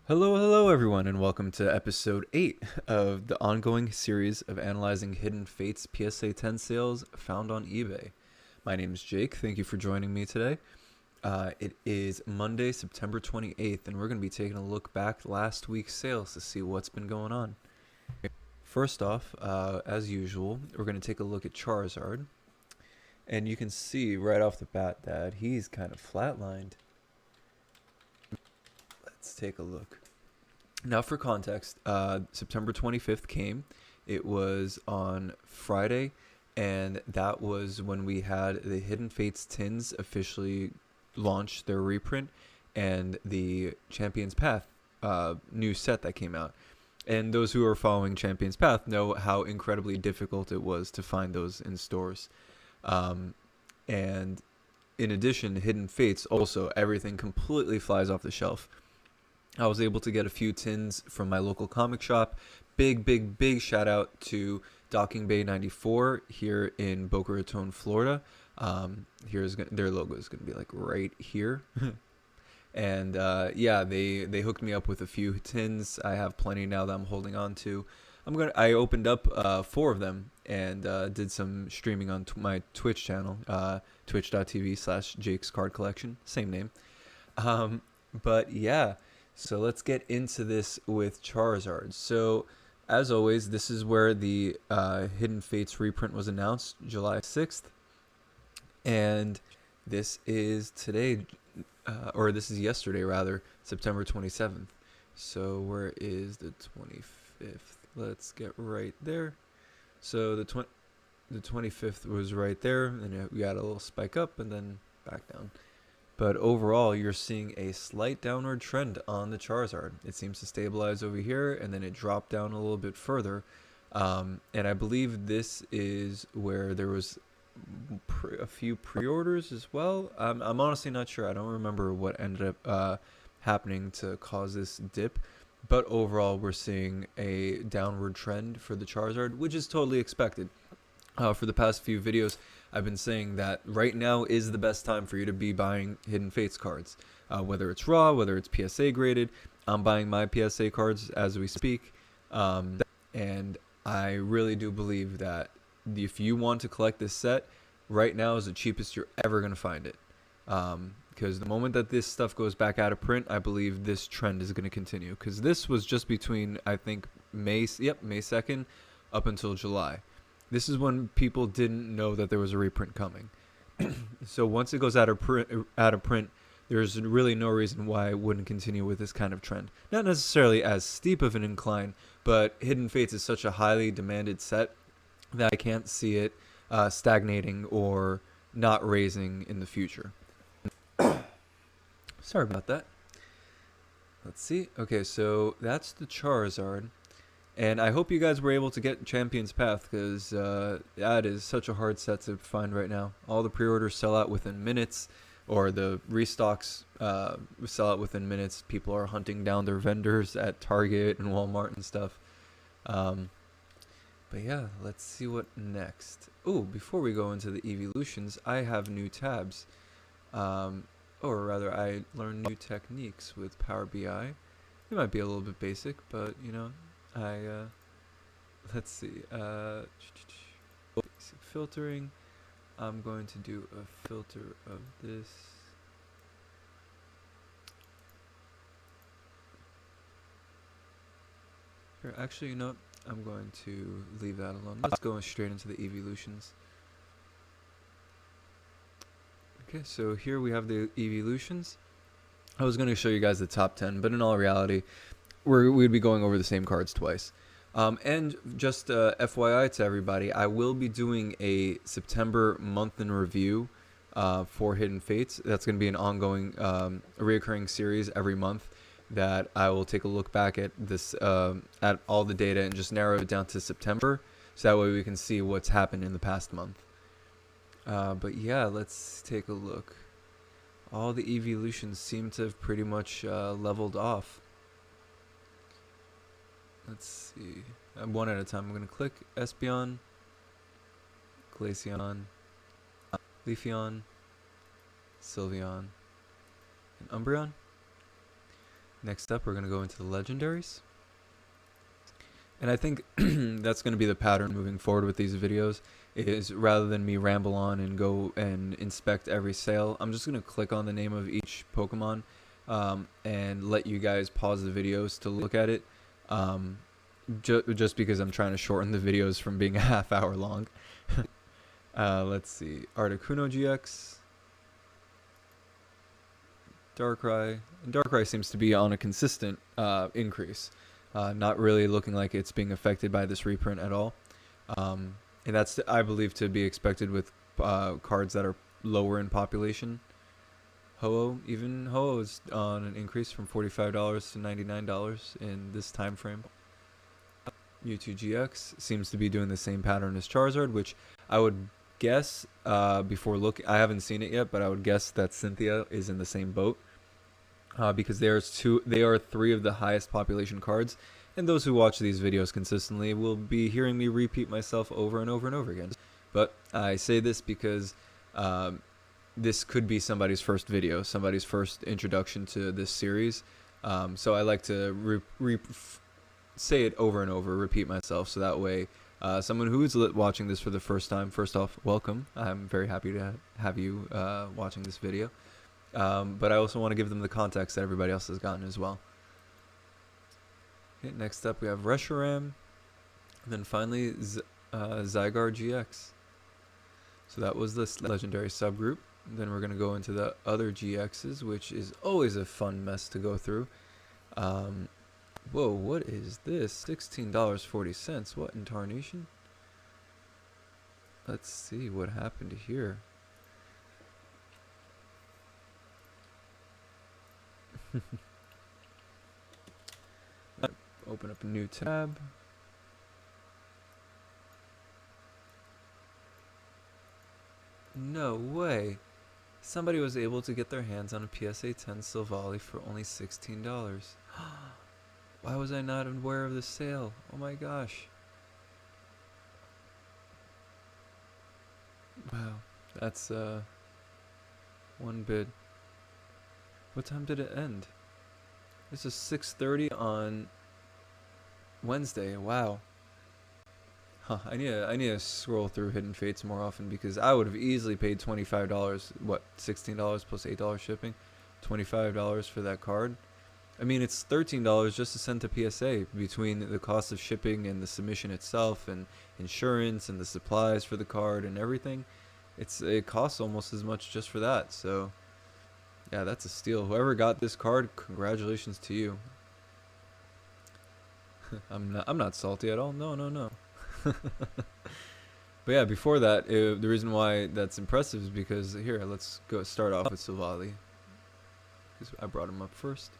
Hello everyone, and welcome to episode 8 of the ongoing series of analyzing Hidden Fates PSA 10 sales found on eBay. My name is Jake. Thank you for joining me today. It is Monday, September 28th, and we're going to be taking a look back last week's sales to see what's been going on. First off, as usual, we're going to take a look at Charizard, and you can see right off the bat that he's kind of flatlined. Let's take a look. Now, for context, September 25th came. It was on Friday, and that was when we had the Hidden Fates tins officially launch their reprint and the Champion's Path new set that came out. And those who are following Champion's Path know how incredibly difficult it was to find those in stores. And in addition, Hidden Fates also, everything completely flies off the shelf. I was able to get a few tins from my local comic shop. Big shout out to Docking Bay 94 here in Boca Raton, Florida. Their logo is going to be like right here. And yeah, they hooked me up with a few tins. I have plenty now that I'm holding on to. I opened up 4 of them and did some streaming on my Twitch channel, twitch.tv/Jake's Card Collection, same name. But yeah. So let's get into this with Charizard. So, as always, this is where the Hidden Fates reprint was announced, July 6th. And this is today, or this is yesterday rather, September 27th. So where is the 25th? Let's get right there. So the 25th was right there, and we got a little spike up and then back down. But overall, you're seeing a slight downward trend on the Charizard. It seems to stabilize over here, and then it dropped down a little bit further. And I believe this is where there was a few pre-orders as well. I'm honestly not sure. I don't remember what ended up happening to cause this dip. But overall, we're seeing a downward trend for the Charizard, which is totally expected. For the past few videos, I've been saying that right now is the best time for you to be buying Hidden Fates cards. Whether it's raw, whether it's PSA graded, I'm buying my PSA cards as we speak. And I really do believe that if you want to collect this set, right now is the cheapest you're ever going to find it. Because the moment that this stuff goes back out of print, I believe this trend is going to continue. Because this was just between, I think, May 2nd up until July. This is when people didn't know that there was a reprint coming. So once it goes out of print, there's really no reason why it wouldn't continue with this kind of trend. Not necessarily as steep of an incline, but Hidden Fates is such a highly demanded set that I can't see it stagnating or not raising in the future. Sorry about that. Let's see. Okay, so that's the Charizard. And I hope you guys were able to get Champion's Path, because that is such a hard set to find right now. All the pre-orders sell out within minutes, or the restocks sell out within minutes. People are hunting down their vendors at Target and Walmart and stuff. But yeah, let's see what next. Oh, before we go into the Eeveelutions, I have new tabs. Or rather, I learned new techniques with Power BI. It might be a little bit basic, but you know, let's see, basic filtering. I'm going to do a filter of this. Here, actually, you know what? I'm going to leave that alone. Let's go straight into the Eeveelutions. Okay, so here we have the Eeveelutions. I was going to show you guys the top 10, but in all reality, we'd be going over the same cards twice. And just FYI to everybody, I will be doing a September month in review for Hidden Fates. That's going to be an ongoing, reoccurring series every month that I will take a look back at this, at all the data and just narrow it down to September, so that way we can see what's happened in the past month. But yeah, let's take a look. All the Eeveelutions seem to have pretty much leveled off. Let's see. One at a time. I'm going to click Espeon, Glaceon, Leafeon, Sylveon, and Umbreon. Next up, we're going to go into the legendaries. And I think that's going to be the pattern moving forward with these videos, is rather than me ramble on and go and inspect every sale, I'm just going to click on the name of each Pokemon and let you guys pause the videos to look at it, just because I'm trying to shorten the videos from being a half hour long. Let's see, Articuno GX, Darkrai. Darkrai seems to be on a consistent increase. Not really looking like it's being affected by this reprint at all. And that's, I believe, to be expected with cards that are lower in population. Ho-Oh, even Ho-Oh is on an increase from $45 to $99 in this time frame. Mewtwo GX seems to be doing the same pattern as Charizard, which I would guess, before looking, I haven't seen it yet, but I would guess that Cynthia is in the same boat. Because they are three of the highest population cards, and those who watch these videos consistently will be hearing me repeat myself over and over and over again. But I say this because this could be somebody's first video, somebody's first introduction to this series. So I like to say it over and over, repeat myself, so that way someone who is watching this for the first time, first off, welcome. I'm very happy to have you watching this video. But I also want to give them the context that everybody else has gotten as well. Okay, next up we have Reshiram, and then finally Zygarde GX. So that was this legendary subgroup. Then we're going to go into the other GXs, which is always a fun mess to go through. Whoa, what is this? $16.40. What in tarnation? Let's see what happened here. Open up a new tab. No way. Somebody was able to get their hands on a PSA 10 Silvally for only $16. Why was I not aware of this sale? Oh my gosh. Wow, that's one bid. What time did it end? This is 6:30 on Wednesday. Wow. Huh, I need to scroll through Hidden Fates more often, because I would have easily paid $25. What, $16 plus $8 shipping? $25 for that card. I mean, it's $13 just to send to PSA, between the cost of shipping and the submission itself and insurance and the supplies for the card and everything. It costs almost as much just for that. So yeah, that's a steal. Whoever got this card, congratulations to you. I'm not salty at all. No. But yeah, before that, the reason why that's impressive is because here, let's go start off with Silvally, because I brought him up first.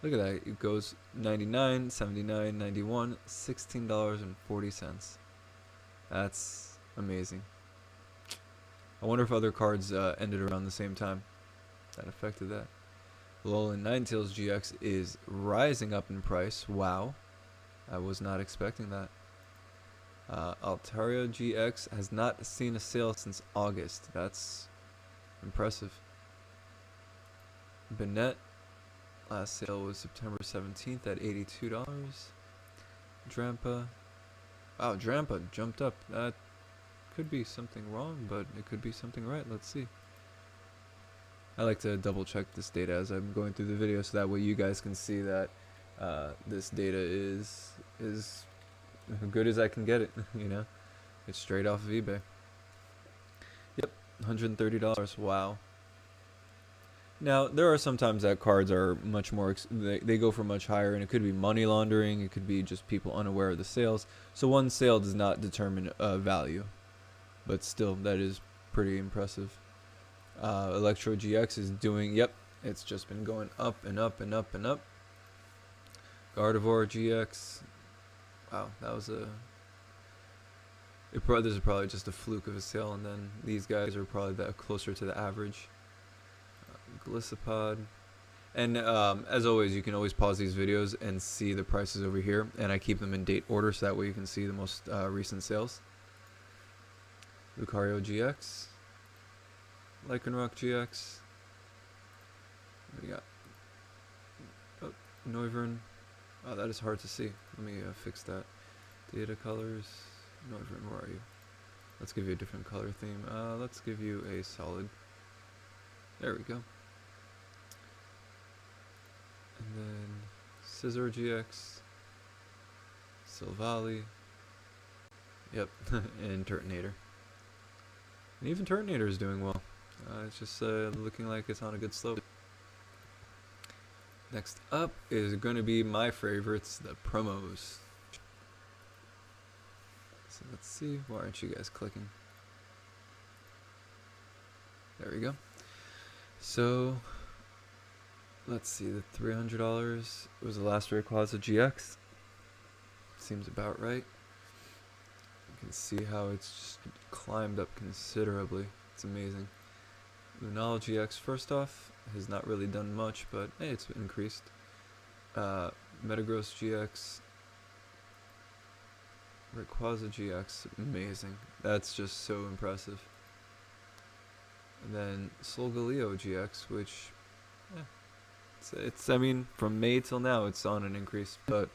Look at that. It goes 99, 79, 91, $16.40. That's amazing. I wonder if other cards ended around the same time that affected that. Alolan Ninetales GX is rising up in price. Wow. I was not expecting that. Altaria GX has not seen a sale since August. That's impressive. Bennett, last sale was September 17th at $82. Drampa. Wow, Drampa jumped up. That could be something wrong, but it could be something right. Let's see. I like to double check this data as I'm going through the video, so that way you guys can see that this data is as good as I can get it. You know, it's straight off of eBay. Yep, $130. Wow. Now there are sometimes that cards are much more they go for much higher, and it could be money laundering, it could be just people unaware of the sales. So one sale does not determine value, but still that is pretty impressive. Electro GX is doing, yep, it's just been going up and up and up and up. Gardevoir GX, wow, that was this is probably just a fluke of a sale, and then these guys are probably closer to the average. Gliscopod, and as always, you can always pause these videos and see the prices over here, and I keep them in date order, so that way you can see the most recent sales. Lucario GX, Lycanroc GX. What do we got? Oh, Noivern. Oh, that is hard to see. Let me fix that. Data colors. Noivern, where are you? Let's give you a different color theme. Let's give you a solid. There we go. And then Scizor GX, Silvally, yep, and Turtonator. And even Turtonator is doing well. It's just looking like it's on a good slope. Next up is going to be my favorites, the promos. So let's see, why aren't you guys clicking? There we go. So let's see, the $300 was the last Rayquaza GX. Seems about right. You can see how it's just climbed up considerably. It's amazing. Lunala GX, first off, has not really done much, but hey, it's increased. Metagross GX, Rayquaza GX, amazing. That's just so impressive. And then Solgaleo GX, which, it's I mean, from May till now, it's on an increase. But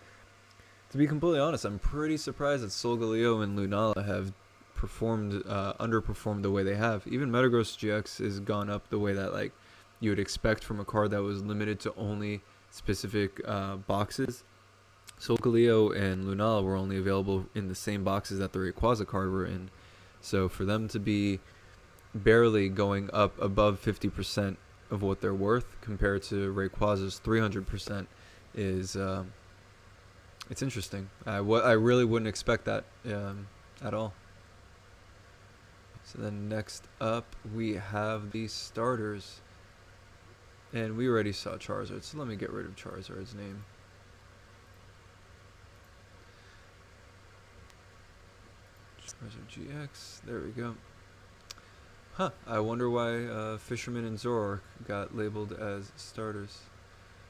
to be completely honest, I'm pretty surprised that Solgaleo and Lunala have underperformed the way they have. Even Metagross GX has gone up the way that like you would expect from a card that was limited to only specific boxes. Solgaleo and Lunala were only available in the same boxes that the Rayquaza card were in. So for them to be barely going up above 50% of what they're worth compared to Rayquaza's 300% is it's interesting. I really wouldn't expect that at all. So then next up we have the starters, and we already saw Charizard, so let me get rid of Charizard's name. Charizard GX, there we go. Huh, I wonder why Fisherman and Zoroark got labeled as starters.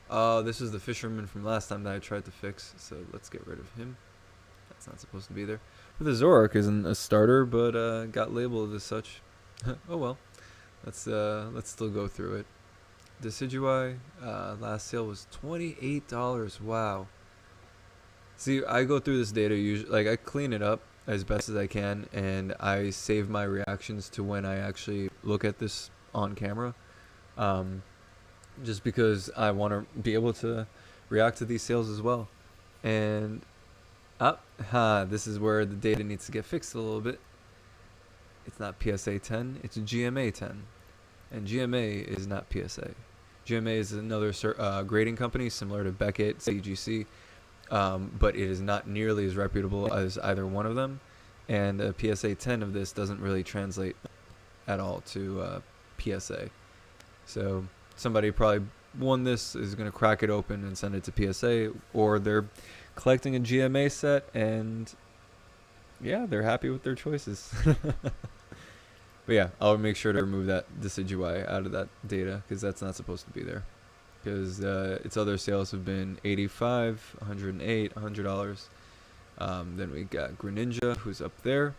This is the Fisherman from last time that I tried to fix, so let's get rid of him. That's not supposed to be there. But the Zoroark isn't a starter, but got labeled as such. Oh well, let's still go through it. Decidueye, last sale was $28. Wow. See, I go through this data usually, like I clean it up as best as I can, and I save my reactions to when I actually look at this on camera, just because I want to be able to react to these sales as well. And this is where the data needs to get fixed a little bit. It's not PSA 10, it's GMA 10, and GMA is not PSA. GMA is another grading company similar to Beckett, CGC, but it is not nearly as reputable as either one of them, and a PSA 10 of this doesn't really translate at all to PSA. So somebody probably won this, is going to crack it open and send it to PSA, or they're collecting a GMA set and yeah, they're happy with their choices. But yeah, I'll make sure to remove that Decidueye out of that data, because that's not supposed to be there, because its other sales have been $85, $108, $100. Then we got Greninja, who's up there,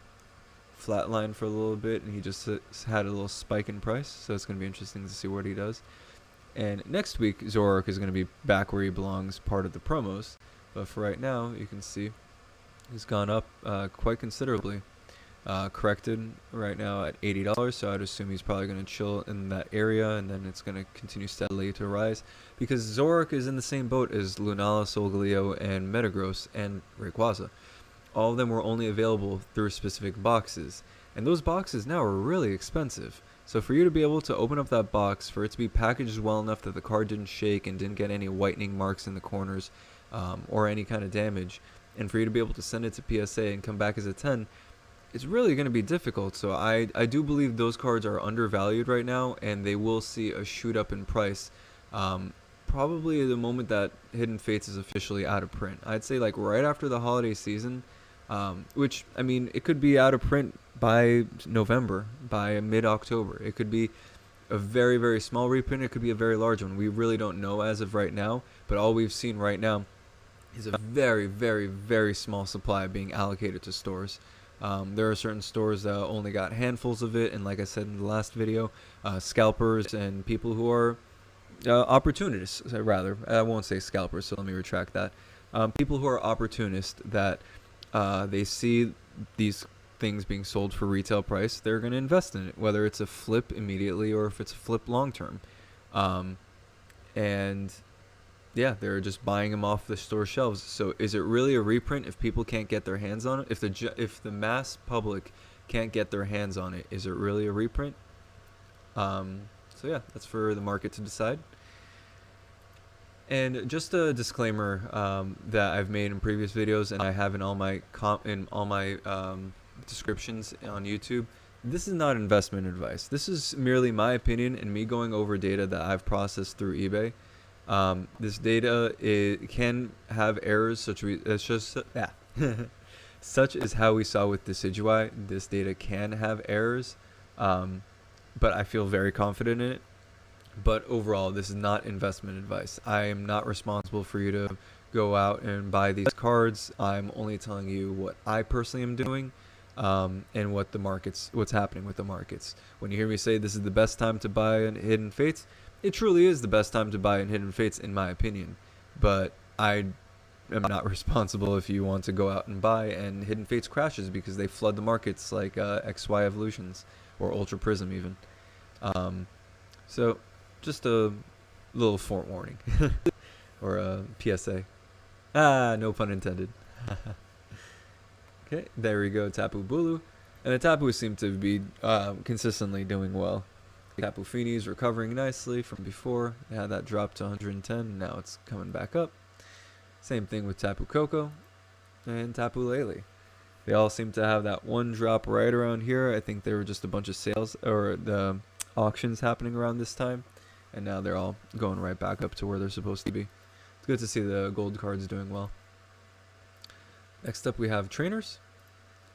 flatline for a little bit, and he just had a little spike in price, so it's going to be interesting to see what he does. And next week, Zoroark is going to be back where he belongs, part of the promos. But for right now, you can see he's gone up quite considerably. Corrected right now at $80, so I'd assume he's probably going to chill in that area, and then it's going to continue steadily to rise, because Zoroark is in the same boat as Lunala, Solgaleo, and Metagross, and Rayquaza. All of them were only available through specific boxes, and those boxes now are really expensive. So for you to be able to open up that box, for it to be packaged well enough that the card didn't shake and didn't get any whitening marks in the corners or any kind of damage, and for you to be able to send it to PSA and come back as a 10, it's really going to be difficult. So I do believe those cards are undervalued right now, and they will see a shoot up in price probably the moment that Hidden Fates is officially out of print. I'd say like right after the holiday season, which, I mean, it could be out of print by November, by mid-October. It could be a very, very small reprint. It could be a very large one. We really don't know as of right now, but all we've seen right now is a very, very, very small supply being allocated to stores. There are certain stores that only got handfuls of it, and like I said in the last video, scalpers and people who are opportunists, rather. I won't say scalpers, so let me retract that. People who are opportunists that they see these things being sold for retail price, they're going to invest in it, whether it's a flip immediately or if it's a flip long term. And yeah, they're just buying them off the store shelves. So is it really a reprint if people can't get their hands on it? If the mass public can't get their hands on it, is it really a reprint? So yeah, that's for the market to decide. And just a disclaimer that I've made in previous videos, and I have in all my descriptions on YouTube. This is not investment advice. This is merely my opinion and me going over data that I've processed through eBay. This data can have errors, such as how we saw with Decidui. This data can have errors, but I feel very confident in it. But overall, this is not investment advice. I am not responsible for you to go out and buy these cards. I'm only telling you what I personally am doing, and what's happening with the markets. When you hear me say this is the best time to buy in Hidden Fates, it truly is the best time to buy in Hidden Fates, in my opinion. But I am not responsible if you want to go out and buy and Hidden Fates crashes because they flood the markets like XY Eeveelutions or Ultra Prism even. So just a little forewarning or a PSA. No pun intended. Okay, there we go, Tapu Bulu. And the Tapu seem to be consistently doing well. Tapu Fini is recovering nicely from before. They had that drop to 110, and now it's coming back up. Same thing with Tapu Koko and Tapu Lele. They all seem to have that one drop right around here. I think there were just a bunch of sales or the auctions happening around this time. And now they're all going right back up to where they're supposed to be. It's good to see the gold cards doing well. Next up we have trainers.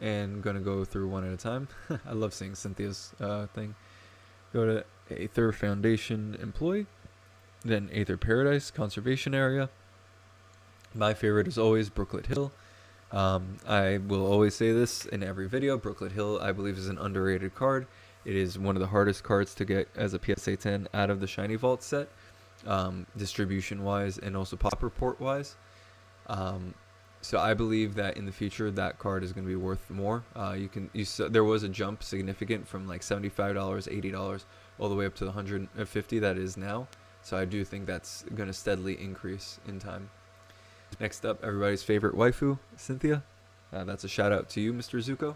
And I'm going to go through one at a time. I love seeing Cynthia's thing. Go to Aether Foundation Employee. Then Aether Paradise Conservation Area. My favorite is always Brooklet Hill. I will always say this in every video. Brooklet Hill, I believe, is an underrated card. It is one of the hardest cards to get as a PSA 10 out of the Shiny Vault set, distribution-wise and also pop report-wise. So I believe that in the future that card is going to be worth more. There was a jump significant from like $75, $80, all the way up to the $150 that is now. So I do think that's going to steadily increase in time. Next up, everybody's favorite waifu, Cynthia. That's a shout out to you, Mr. Zuko.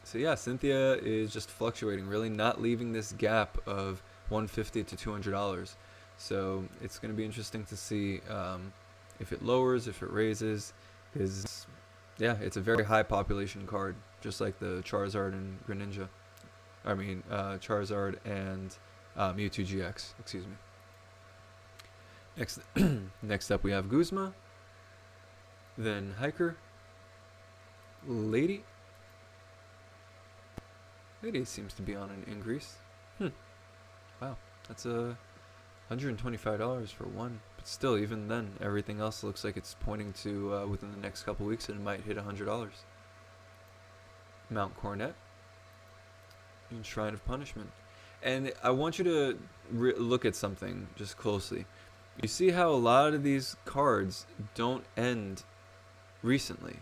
So yeah, Cynthia is just fluctuating, really not leaving this gap of $150 to $200. So it's going to be interesting to see if it lowers, if it raises. Because yeah, it's a very high population card, just like the Charizard and Greninja. Charizard and Mewtwo GX. Excuse me. Next up we have Guzma, then Hiker, Lady seems to be on an increase. Wow, that's $125 for one. But still, even then, everything else looks like it's pointing to within the next couple weeks it might hit $100. Mount Coronet and Shrine of Punishment. And I want you to look at something just closely. You see how a lot of these cards don't end recently.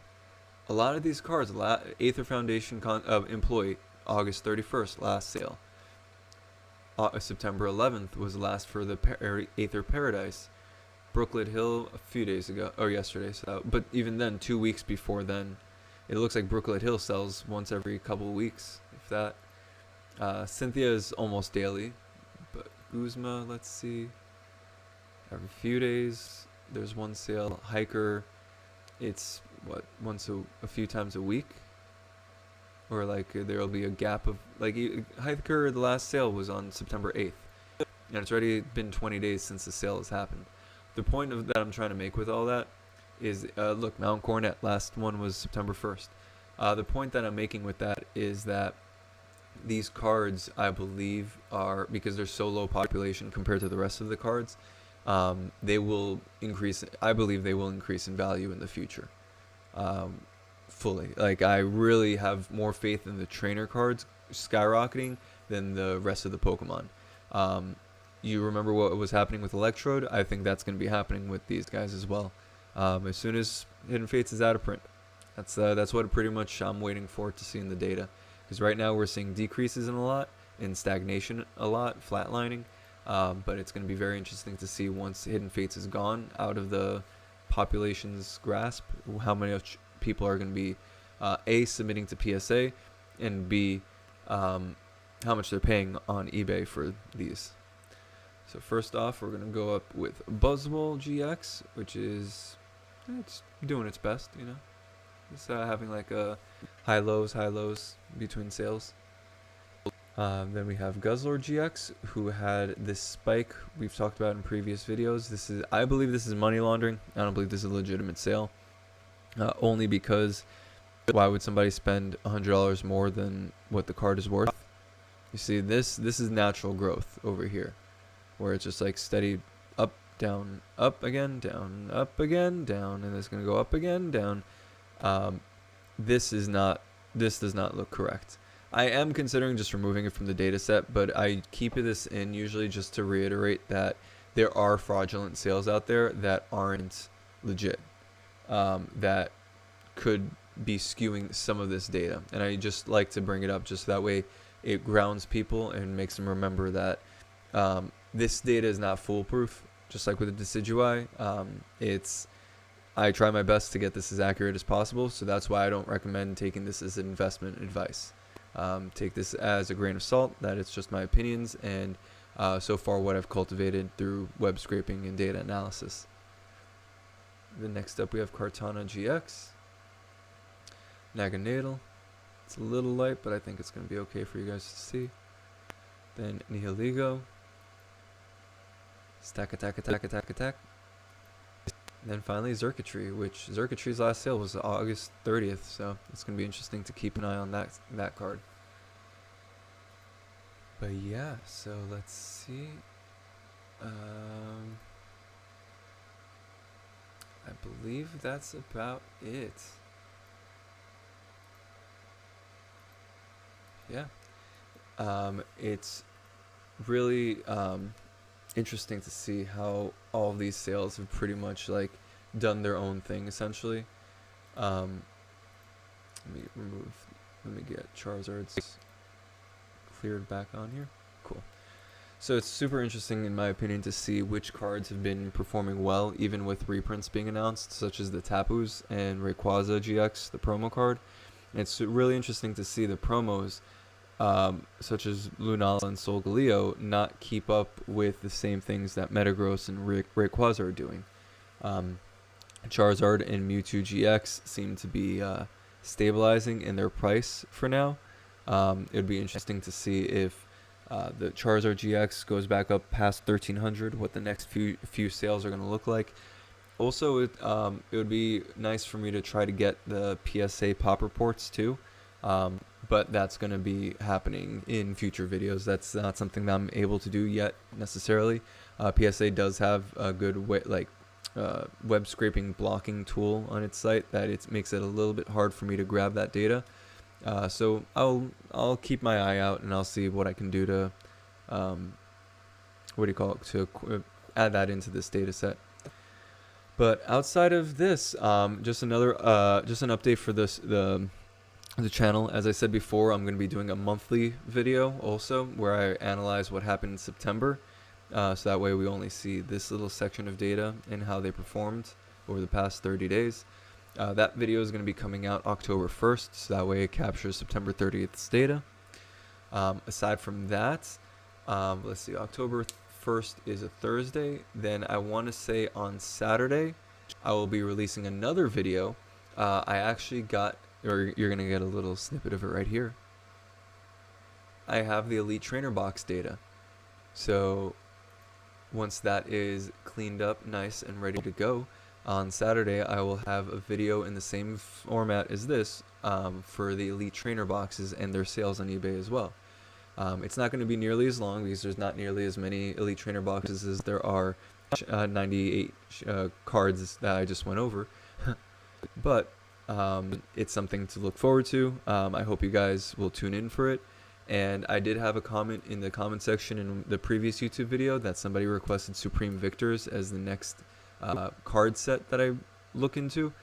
A lot of these cards, Aether Foundation Employee, August 31st, last sale. September 11th was last for the Aether Paradise. Brooklet Hill a few days ago, or yesterday. So, but even then, 2 weeks before then, it looks like Brooklet Hill sells once every couple of weeks, if that. Cynthia is almost daily, but Guzma, let's see. Every few days, there's one sale. Hiker, it's what, a few times a week, or like there'll be a gap of like Hiker. The last sale was on September 8th, and it's already been 20 days since the sale has happened. The point that I'm trying to make with all that is, look, Mount Coronet, last one was September 1st. The point that I'm making with that is that these cards, I believe, are, because they're so low population compared to the rest of the cards, they will increase. I believe they will increase in value in the future, fully. Like, I really have more faith in the trainer cards skyrocketing than the rest of the Pokemon. You remember what was happening with Electrode? I think that's going to be happening with these guys as well. As soon as Hidden Fates is out of print, that's what pretty much I'm waiting for to see in the data. Because right now we're seeing decreases in a lot, in stagnation a lot, flatlining. But it's going to be very interesting to see once Hidden Fates is gone out of the population's grasp, how many people are going to be A, submitting to PSA, and B, how much they're paying on eBay for these. So first off, we're going to go up with Buzzwole GX, which is, it's doing its best, you know. It's having like a high lows between sales. Then we have Guzzlord GX, who had this spike we've talked about in previous videos. I believe this is money laundering. I don't believe this is a legitimate sale. Only because why would somebody spend $100 more than what the card is worth? You see, this is natural growth over here, where it's just like steady up, down, up again, down, up again, down, and it's gonna go up again, down. This does not look correct. I am considering just removing it from the data set, but I keep this in usually just to reiterate that there are fraudulent sales out there that aren't legit, that could be skewing some of this data. And I just like to bring it up just that way it grounds people and makes them remember that this data is not foolproof. Just like with the Decidueye, I try my best to get this as accurate as possible, so that's why I don't recommend taking this as investment advice. Take this as a grain of salt, that it's just my opinions and so far what I've cultivated through web scraping and data analysis. Then next up we have Kartana GX, Naganadel. It's a little light, but I think it's going to be okay for you guys to see. Then Nihiligo, Stack Attack Attack Attack Attack. And then finally Xurkitree, which Xurkitree's last sale was August 30th, so it's going to be interesting to keep an eye on that card. But yeah, so let's see. I believe that's about it. Yeah. It's really interesting to see how all of these sales have pretty much like done their own thing essentially. Let me get Charizard's cleared back on here. Cool. So it's super interesting in my opinion to see which cards have been performing well even with reprints being announced, such as the Tapus and Rayquaza GX, the promo card. And it's really interesting to see the promos such as Lunala and Solgaleo not keep up with the same things that Metagross and Rayquaza are doing. Charizard and Mewtwo GX seem to be stabilizing in their price for now. It would be interesting to see if the Charizard GX goes back up past 1300, what the next few sales are going to look like. Also, it would be nice for me to try to get the PSA pop reports too. But that's going to be happening in future videos. That's not something that I'm able to do yet necessarily. PSA does have a good web scraping blocking tool on its site that it makes it a little bit hard for me to grab that data. So I'll keep my eye out and I'll see what I can do to to add that into this data set. But outside of this, just an update for the channel. As I said before, I'm going to be doing a monthly video also where I analyze what happened in September. So that way we only see this little section of data and how they performed over the past 30 days. That video is going to be coming out October 1st, so that way it captures September 30th's data. Aside from that, let's see, October 1st is a Thursday. Then I want to say on Saturday, I will be releasing another video. I actually got, or you're going to get a little snippet of it right here. I have the Elite Trainer box data. So once that is cleaned up nice and ready to go, on Saturday I will have a video in the same format as this for the Elite Trainer boxes and their sales on eBay as well. It's not going to be nearly as long because there's not nearly as many Elite Trainer boxes as there are 98 cards that I just went over. But it's something to look forward to. I hope you guys will tune in for it. And I did have a comment in the comment section in the previous YouTube video that somebody requested Supreme Victors as the next card set that I look into,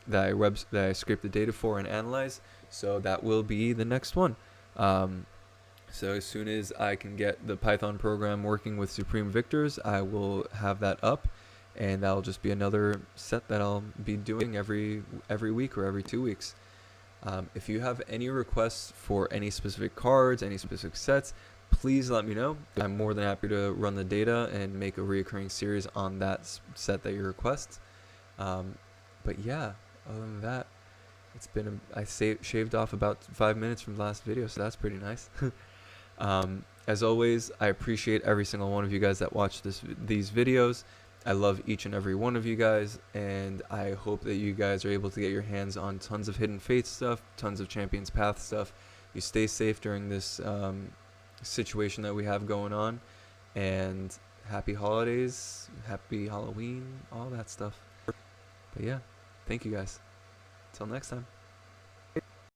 that I scrape the data for and analyze. So that will be the next one. So as soon as I can get the Python program working with Supreme Victors, I will have that up, and that'll just be another set that I'll be doing every week or every 2 weeks. If you have any requests for any specific cards, any specific sets, please let me know. I'm more than happy to run the data and make a reoccurring series on that set that you request. But yeah, other than that, it's been I shaved off about 5 minutes from the last video, so that's pretty nice. As always, I appreciate every single one of you guys that watch these videos. I love each and every one of you guys, and I hope that you guys are able to get your hands on tons of Hidden Fates stuff, tons of Champions Path stuff. You stay safe during this situation that we have going on, and happy holidays, happy Halloween, all that stuff. But yeah, thank you guys. Till next time.